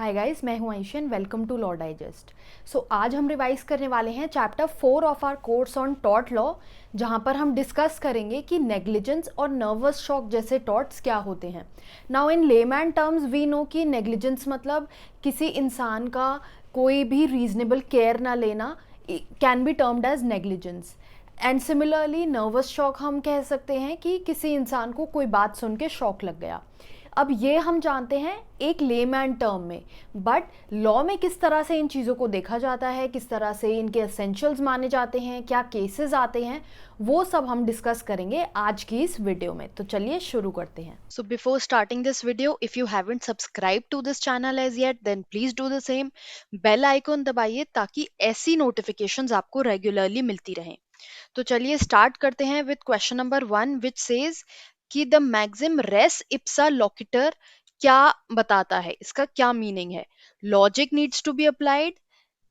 हाय guys, मैं हूं Ayshan. Welcome to law digest. आज हम रिवाइज करने वाले हैं chapter 4 of our course on tort law, जहां पर हम डिस्कस करेंगे कि नेग्लिजेंस और नर्वस शॉक जैसे टॉर्ट्स क्या होते हैं। Now in layman terms we know कि नेग्लिजेंस मतलब किसी इंसान का कोई भी रीजनेबल केयर ना लेना can be termed as negligence. And similarly nervous shock हम कह सकते हैं कि किसी इंसान को कोई बात सुन के शॉक लग गया। अब ये हम जानते हैं एक लेमैन टर्म में, बट लॉ में किस तरह से इन चीज़ों को देखा जाता है, किस तरह से इनके एसेंशियल्स माने जाते हैं, क्या केसेस आते हैं, वो सब हम डिस्कस करेंगे आज की इस वीडियो में। तो चलिए शुरू करते हैं। So before starting this video, if you haven't subscribed to this channel as yet, then please do the same. Bell icon दबाइए ताकि ऐसी notifications आपको regularly मिलती रहें। तो चलिए start करते हैं with question number 1 which says कि the maxim res ipsa loquitur क्या बताता है, इसका क्या मीनिंग है। Logic needs to be applied,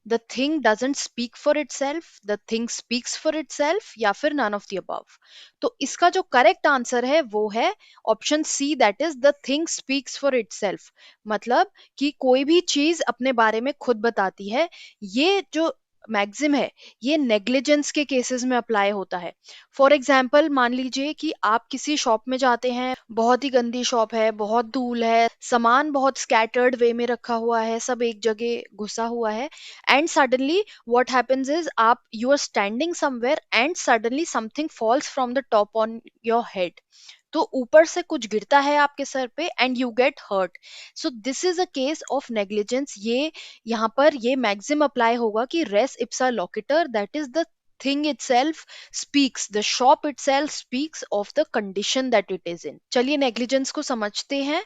the thing doesn't speak for itself, the thing speaks for itself, या फिर none of the above। तो इसका जो करेक्ट आंसर है वो है option C, that is the thing speaks for itself. मतलब कि कोई भी चीज अपने बारे में खुद बताती है। ये जो मैक्सिम है ये नेग्लिजेंस के केसेस में अप्लाई होता है। फॉर एग्जाम्पल मान लीजिए कि आप किसी शॉप में जाते हैं, बहुत ही गंदी शॉप है, बहुत धूल है, सामान बहुत स्कैटर्ड वे में रखा हुआ है, सब एक जगह घुसा हुआ है, and suddenly what happens is आप you are standing somewhere and suddenly something falls from the top on your head। तो ऊपर से कुछ गिरता है आपके सर पे and you get hurt. So this is a case of negligence. ये यहाँ पर ये मैक्सिम अप्लाई होगा कि res ipsa loquitur, that is the thing itself speaks, the shop itself speaks of the condition that it is in। चलिए negligence को समझते हैं।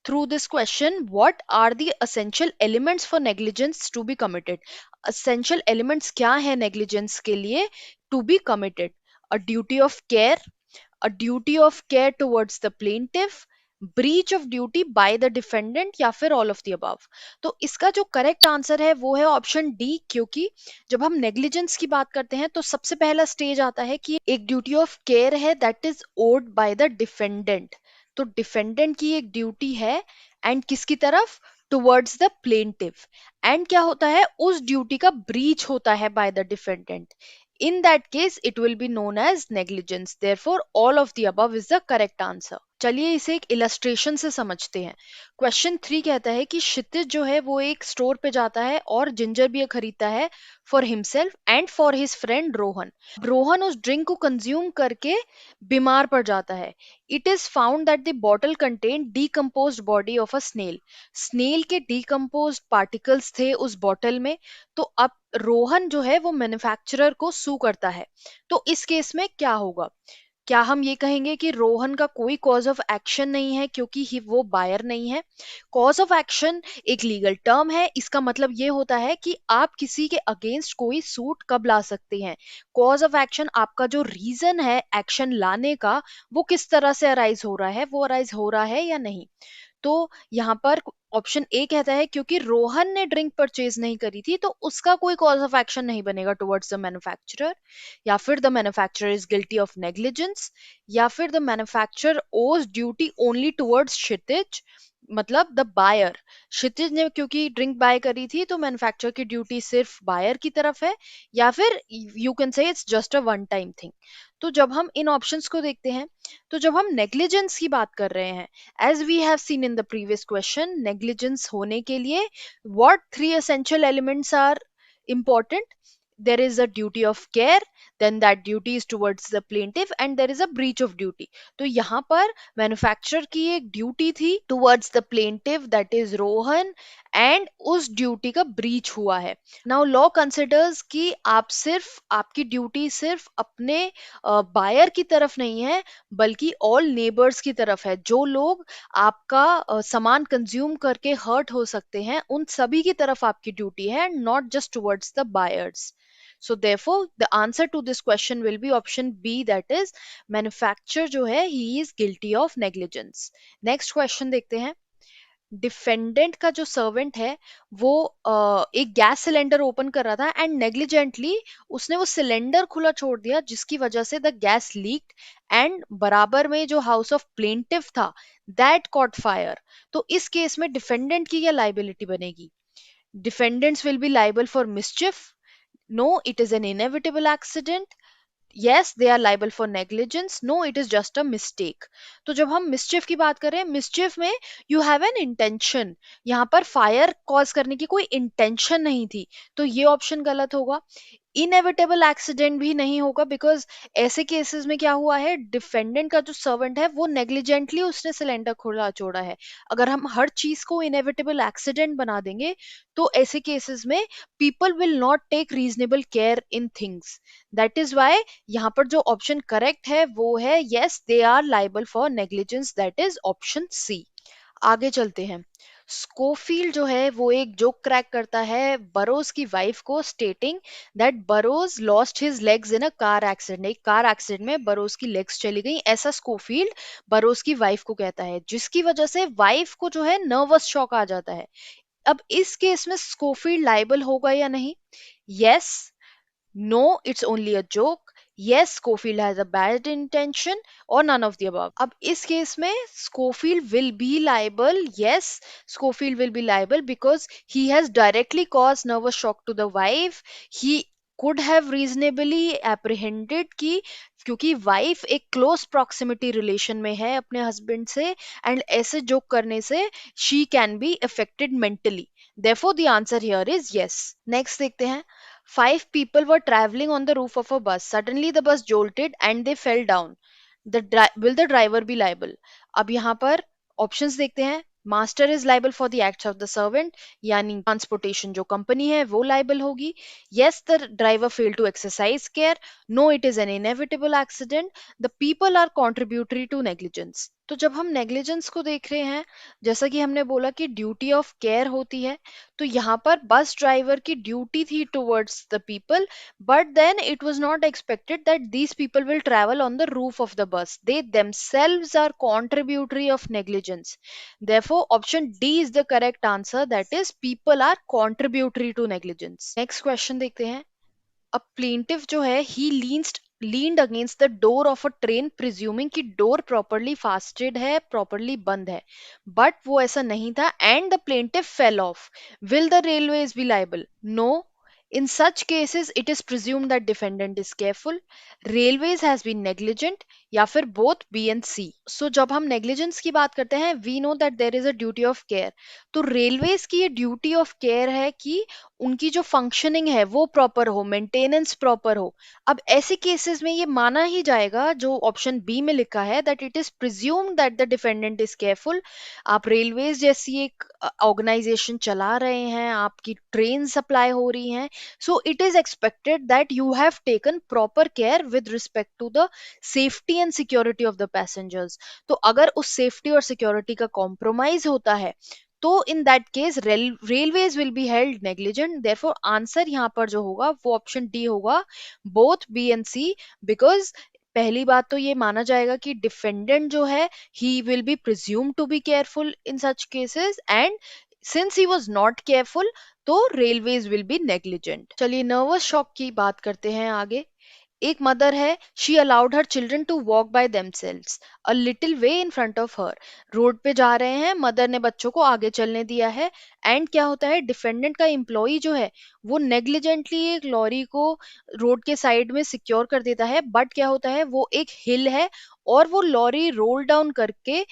Through this question, what are the essential elements for negligence to be committed? Essential elements क्या है negligence के लिए to be committed? A duty of care, a duty of care towards the plaintiff, breach of duty by the defendant, या फिर all of the above। तो इसका जो correct answer है वो है ऑप्शन डी, क्योंकि जब हम नेग्लिजेंस की बात करते हैं तो सबसे पहला स्टेज आता है कि एक ड्यूटी ऑफ केयर है that is owed by the defendant. तो डिफेंडेंट की एक ड्यूटी है एंड किसकी तरफ, टुवर्ड्स द प्लेंटिव, एंड क्या होता है उस ड्यूटी का ब्रीच होता है bye the defendant. In that case it will be known as negligence, therefore all of the above is the correct answer। चलिए इसे एक इलस्ट्रेशन से समझते हैं। क्वेश्चन 3 कहता है कि क्षितिज जो है वो एक स्टोर पे जाता है और जिंजर बियर खरीदता है for himself and for his friend Rohan. Rohan उस ड्रिंक को कंज्यूम करके बीमार पड़ जाता है। It is found that the bottle contain decomposed body of a snail. Snail के डीकम्पोज्ड पार्टिकल्स थे उस बॉटल में। तो अब रोहन जो है वो मैन्युफैक्चरर को सू करता है। तो इस केस में क्या होगा, क्या हम ये कहेंगे कि रोहन का कोई कॉज ऑफ एक्शन नहीं है क्योंकि ही वो बायर नहीं है। कॉज ऑफ एक्शन एक लीगल टर्म है, इसका मतलब ये होता है कि आप किसी के अगेंस्ट कोई सूट कब ला सकते हैं। कॉज ऑफ एक्शन आपका जो रीजन है एक्शन लाने का वो किस तरह से अराइज हो रहा है, वो अराइज हो रहा है या नहीं। तो यहाँ पर ऑप्शन ए कहता है क्योंकि रोहन ने ड्रिंक परचेज नहीं करी थी तो उसका कोई कॉज ऑफ एक्शन नहीं बनेगा टुवर्ड्स द मैन्युफैक्चरर, या फिर the manufacturer is guilty of negligence, या फिर द मैन्युफैक्चरर ओज ड्यूटी ओनली टुवर्ड्स क्षितिज, मतलब द बायर। क्षितिज ने क्योंकि ड्रिंक बाय करी थी तो मैन्युफैक्चरर की ड्यूटी सिर्फ बायर की तरफ है, या फिर you can say it's just a one time thing. तो जब हम इन ऑप्शंस को देखते हैं, तो जब हम नेग्लिजेंस की बात कर रहे हैं, as we have seen in the previous question, negligence होने के लिए what three essential elements are important? There is a duty of care, then that duty is towards the plaintiff, and there is a breach of duty। तो यहाँ पर manufacturer की एक duty थी towards the plaintiff, that is Rohan, and उस duty का breach हुआ है। नाउ लॉ कंसिडर्स कि आप सिर्फ आपकी ड्यूटी सिर्फ अपने बायर की तरफ नहीं है बल्कि ऑल नेबर्स की तरफ है। जो लोग आपका सामान कंज्यूम करके हर्ट हो सकते हैं उन सभी की तरफ आपकी ड्यूटी है, not just towards the buyers. So therefore the answer to this question will be option B, that is manufacturer जो है he is guilty of negligence। next question देखते हैं। डिफेंडेंट का जो सर्वेंट है वो एक गैस सिलेंडर ओपन कर रहा था एंड नेग्लिजेंटली उसने वो सिलेंडर खुला छोड़ दिया जिसकी वजह से द गैस लीक्ड, एंड बराबर में जो हाउस ऑफ प्लेंटिव था दैट कॉट फायर। तो इस केस में डिफेंडेंट की क्या लाइबिलिटी बनेगी? Defendants will be liable for mischief, no it is an inevitable accident, yes they are liable for negligence, no it is just a mistake। तो जब हम मिसचिफ की बात करें, मिसचिफ में यू हैव एन इंटेंशन, यहाँ पर फायर कॉज करने की कोई इंटेंशन नहीं थी, तो ये ऑप्शन गलत होगा। इनएविटेबल एक्सीडेंट भी नहीं होगा, बिकॉज ऐसे केसेस में क्या हुआ है, डिफेंडेंट का जो सर्वेंट है वो नेग्लिजेंटली उसने सिलेंडर खोला छोड़ा है। अगर हम हर चीज को इनएविटेबल एक्सीडेंट बना देंगे तो ऐसे केसेस में people will not take reasonable care in things. That is why यहाँ पर जो ऑप्शन करेक्ट है वो है yes they are liable for negligence, that is option C. आगे चलते हैं। स्कोफील्ड जो है वो एक जोक क्रैक करता है बरोज की वाइफ को, stating that Burrows lost his legs in a car accident. एक कार एक्सीडेंट में बरोज की लेग्स चली गई, ऐसा स्कोफील्ड बरोज की वाइफ को कहता है, जिसकी वजह से वाइफ को जो है नर्वस शॉक आ जाता है। अब इस केस में स्कोफील्ड लाइबल होगा या नहीं? Yes, no, it's only a joke. Yes, Schofield has a bad intention, or none of the above. अब इस केस में Schofield will be liable. Yes, Schofield will be liable because he has directly caused nervous shock to the wife. He could have reasonably apprehended कि क्योंकि wife एक close proximity relation में है अपने husband से, एंड ऐसे joke करने से she can be affected mentally. Therefore, the answer here is yes. Next देखते हैं। Five people were traveling on the roof of a bus. Suddenly the bus jolted and they fell down. Will the driver be liable? अब यहाँ पर options देखते हैं। Master is liable for the acts of the servant, यानी transportation जो company है वो liable होगी। Yes the driver fail to exercise care, no it is an inevitable accident, the people are contributory to negligence. तो जब हम negligence को देख रहे हैं, जैसा कि हमने बोला कि ड्यूटी ऑफ केयर होती है, तो यहाँ पर बस ड्राइवर की ड्यूटी थी towards the people, but then it was not expected that these people will travel on the roof of the bus. They themselves are contributory of negligence. Therefore, option D is the correct answer. That is, people are contributory to negligence. Next question देखते हैं। A plaintiff जो है he leaned against the door of a train presuming कि door properly fastened है, properly बंद है, but वो ऐसा नहीं था and the plaintiff fell off. Will the railways be liable? No. In such cases, it is presumed that defendant is careful, railways has been negligent, या फिर both B and C. So जब हम negligence की बात करते हैं, we know that there is a duty of care. तो railways की ये duty of care है कि उनकी जो फंक्शनिंग है वो प्रॉपर हो, मेंटेनेंस प्रॉपर हो। अब ऐसे केसेस में ये माना ही जाएगा जो ऑप्शन बी में लिखा है, that it is presumed that the defendant is careful. आप रेलवेज जैसी एक ऑर्गेनाइजेशन चला रहे हैं, आपकी ट्रेन सप्लाई हो रही हैं, so it is expected that you have taken proper care with respect to the safety and security of the passengers. तो अगर उस सेफ्टी और सिक्योरिटी का कॉम्प्रोमाइज होता है तो in that case railways will be held negligent. Therefore answer यहाँ पर जो होगा वो ऑप्शन डी होगा, both B and C. Because पहली बात तो ये माना जाएगा कि डिफेंडेंट जो है he will be presume to be careful in such cases, and since he was not careful तो रेलवेज विल बी नेग्लिजेंट। चलिए नर्वस शॉक की बात करते हैं आगे। एक मदर है, she allowed her children to walk by themselves a little way in front of her. Road पे जा रहे हैं, मदर ने बच्चों को आगे चलने दिया है, एंड क्या होता है, डिफेंडेंट का एम्प्लॉय जो है वो नेग्लिजेंटली एक लॉरी को रोड के साइड में सिक्योर कर देता है, बट क्या होता है वो एक हिल है और वो लॉरी रोल डाउन करके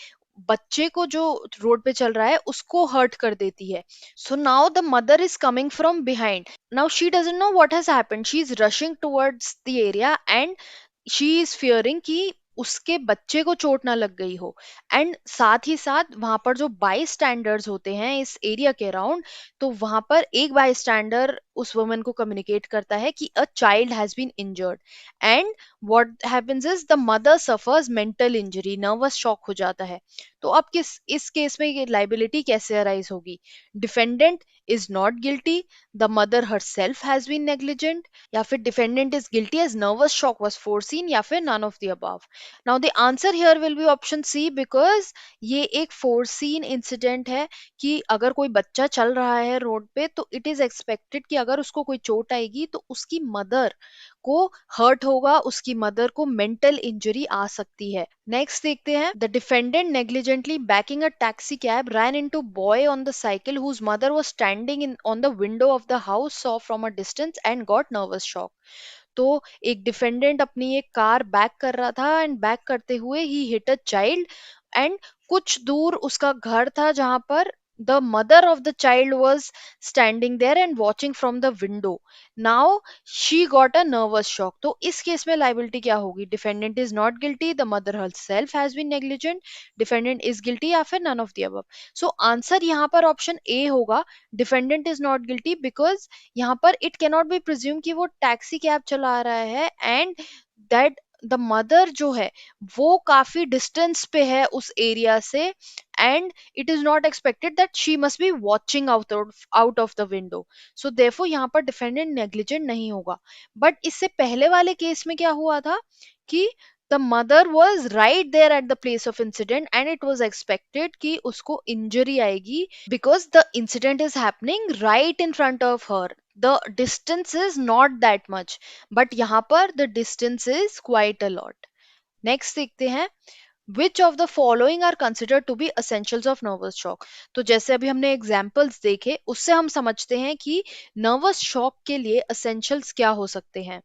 बच्चे को जो रोड पे चल रहा है उसको हर्ट कर देती है। So now the mother is coming from behind. Now she doesn't know what has happened. She is rushing towards the area and she is fearing कि उसके बच्चे को चोट ना लग गई हो। एंड साथ ही साथ वहां पर जो बाई स्टैंडर्ड्स होते हैं इस एरिया के अराउंड, तो वहां पर एक बाई स्टैंडर उस वुमन को कम्युनिकेट करता है कि a child has been injured, and what happens is the mother suffers mental injury, nervous shock हो जाता है। तो अब किस इस केस में ये लाइबिलिटी कैसे अराइज होगी? Defendant is not guilty, the mother herself has been negligent, या फिर defendant is guilty as nervous shock was foreseen, या फिर none of the above. Now the answer here will be option C because ये एक foreseen incident है कि अगर कोई बच्चा चल रहा है रोड पे तो it is expected कि अगर उसको कोई चोट आएगी तो उसकी मदर को हर्ट होगा, उसकी मदर को मेंटल इंजरी आ सकती है। नेक्स्ट देखते हैं, the defendant negligently backing a taxi cab ran into boy on the cycle whose mother was standing in on the window of the house, saw from a distance and got nervous shock. तो एक defendant अपनी एक car back कर रहा था and back करते हुए ही hit a child, and कुछ दूर उसका घर था जहां पर the mother of the child was standing there and watching from the window. Now she got a nervous shock. तो इस केस में liability क्या होगी? Defendant is not guilty, the mother herself has been negligent, defendant is guilty, या फिर none of the above. So answer यहाँ पर option A होगा, defendant is not guilty, because यहाँ पर इट कैनॉट बी प्रिज्यूम कि वो टैक्सी कैब चला रहा है एंड दैट द मदर जो है वो काफी डिस्टेंस पे है उस एरिया से, and it is not expected that she must be watching out of the window. So therefore यहाँ पर डिफेंडेंट नेग्लिजेंट नहीं होगा। बट इससे पहले वाले केस में क्या हुआ था कि the mother was right there at the place of incident and it was expected कि उसको injury आएगी because the incident is happening right in front of her. The distance is not that much, but यहाँ पर the distance is quite a lot. Next देखते हैं, which of the following are considered to be essentials of nervous shock? तो जैसे अभी हमने examples देखे उससे हम समझते हैं कि nervous shock के लिए essentials क्या हो सकते हैं।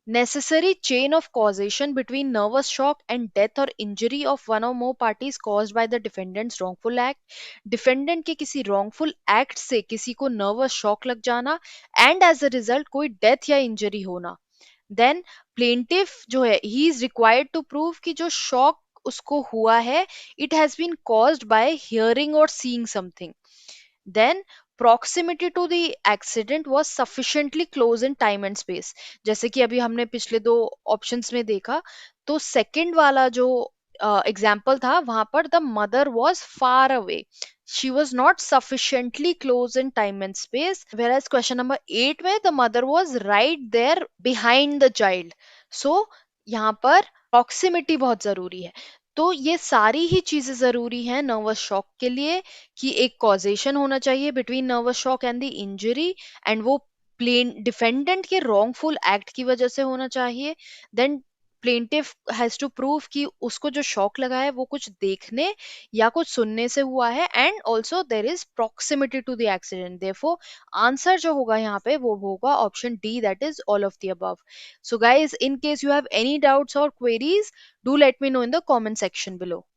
Necessary chain of causation between nervous shock and death or injury of one or more parties caused by the defendant's wrongful act. Defendant के किसी wrongful act से किसी को nervous shock लग जाना and as a result कोई death या injury होना. Then plaintiff जो है he is required to prove कि जो shock उसको हुआ है it has been caused by hearing or seeing something. Then proximity to the accident was sufficiently close in time and space. जैसे कि अभी हमने पिछले दो ऑप्शंस में देखा, तो सेकंड वाला जो एग्जाम्पल था वहां पर the mother was far away, she was not sufficiently close in time and space, whereas question number 8 में the mother was right there behind the child. So यहाँ पर proximity बहुत जरूरी है। तो ये सारी ही चीजें जरूरी हैं नर्वस शॉक के लिए, कि एक कॉजेशन होना चाहिए between nervous shock and the injury, and वो प्लेन डिफेंडेंट के रॉन्गफुल एक्ट की वजह से होना चाहिए। Then plaintiff has to prove कि उसको जो शॉक लगा है वो कुछ देखने या कुछ सुनने से हुआ है, and also there is proximity to the accident. Therefore answer जो होगा यहाँ पे वो होगा option D, that is all of the above. So guys, in case you have any doubts or queries, do let me know in the comment section below.